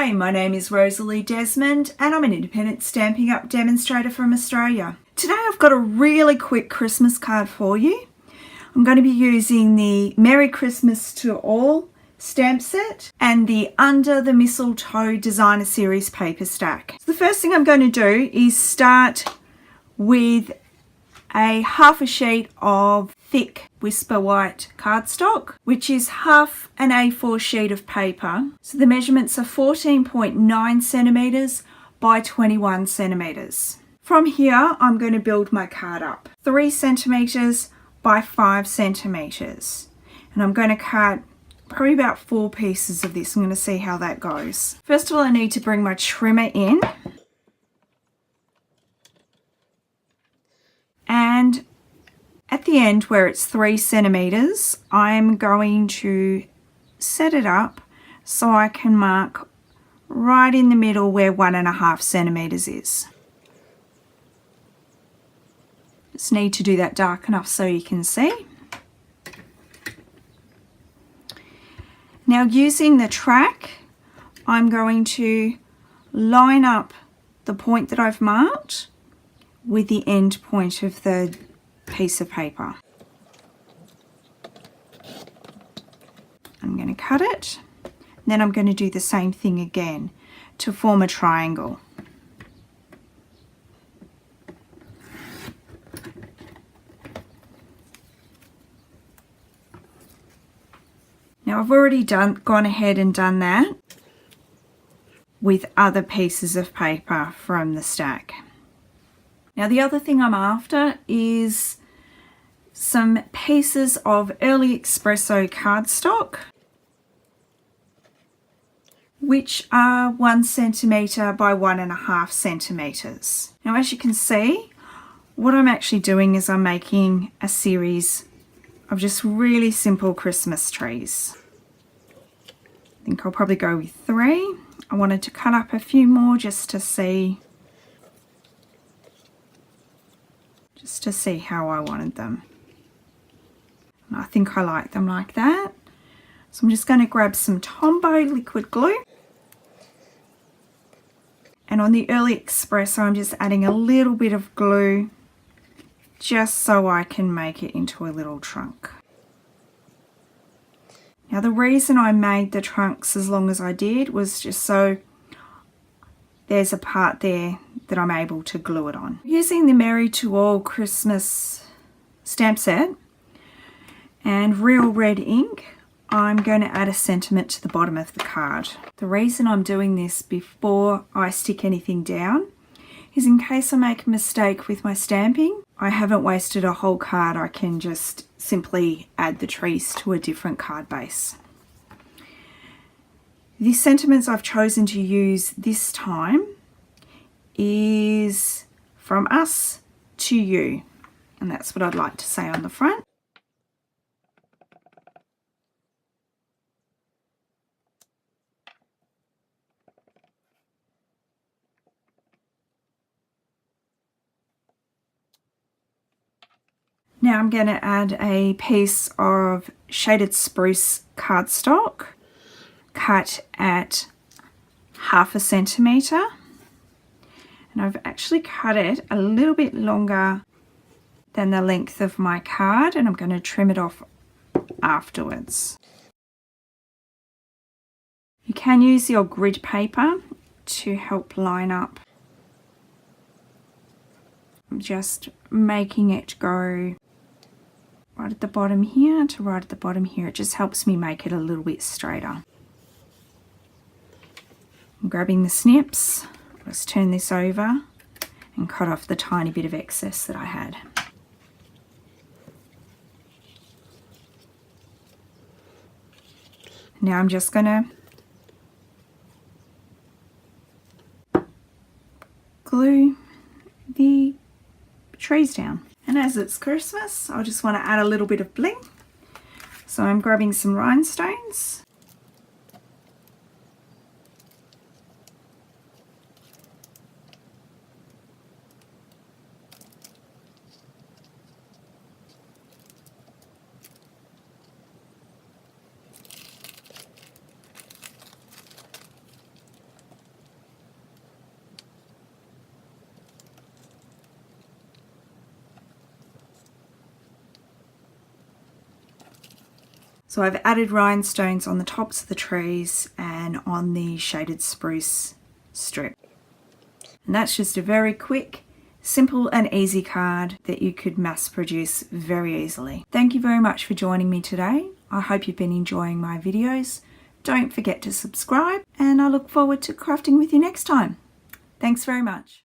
Hi, my name is Rosalie Desmond and I'm an independent Stampin' Up demonstrator from Australia. Today I've got a really quick Christmas card for you. I'm going to be using the Merry Christmas to All stamp set and the Under the Mistletoe Designer Series paper stack. So the first thing I'm going to do is start with a half a sheet of thick Whisper White cardstock, which is half an A4 sheet of paper. So the measurements are 14.9 centimeters by 21 centimeters. From here, I'm going to build my card up. 3 centimeters by 5 centimeters. And I'm going to cut probably about 4 pieces of this. I'm going to see how that goes. First of all, I need to bring my trimmer in. And at the end where it's 3 centimeters, I'm going to set it up so I can mark right in the middle where 1.5 centimeters is. Just need to do that dark enough so you can see. Now, using the track, I'm going to line up the point that I've marked with the end point of the piece of paper. I'm going to cut it, and then I'm going to do the same thing again to form a triangle. Now I've already gone ahead and done that with other pieces of paper from the stack. Now the other thing I'm after is some pieces of Early Espresso cardstock, which are 1 centimeter by 1.5 centimeters. Now, as you can see, what I'm actually doing is I'm making a series of just really simple Christmas trees. I think I'll probably go with 3. I wanted to cut up a few more just to see how I wanted them. And I think I like them like that. So I'm just going to grab some Tombow liquid glue. And on the Early Espresso, I'm just adding a little bit of glue just so I can make it into a little trunk. Now the reason I made the trunks as long as I did was just so there's a part there that I'm able to glue it on. Using the Merry to All Christmas stamp set and Real Red ink, I'm going to add a sentiment to the bottom of the card. The reason I'm doing this before I stick anything down is in case I make a mistake with my stamping, I haven't wasted a whole card. I can just simply add the trees to a different card base. The sentiments I've chosen to use this time is from us to you, and that's what I'd like to say on the front. Now I'm going to add a piece of Shaded Spruce cardstock cut at 1/2 centimeter, and I've actually cut it a little bit longer than the length of my card, and I'm going to trim it off afterwards. You can use your grid paper to help line up. I'm just making it go right at the bottom here to right at the bottom here. It just helps me make it a little bit straighter. I'm grabbing the snips, let's turn this over and cut off the tiny bit of excess that I had. Now I'm just going to glue the trees down. And as it's Christmas, I just want to add a little bit of bling. So I'm grabbing some rhinestones. So I've added rhinestones on the tops of the trees and on the shaded spruce strip. And that's just a very quick, simple and easy card that you could mass produce very easily. Thank you very much for joining me today. I hope you've been enjoying my videos. Don't forget to subscribe, and I look forward to crafting with you next time. Thanks very much.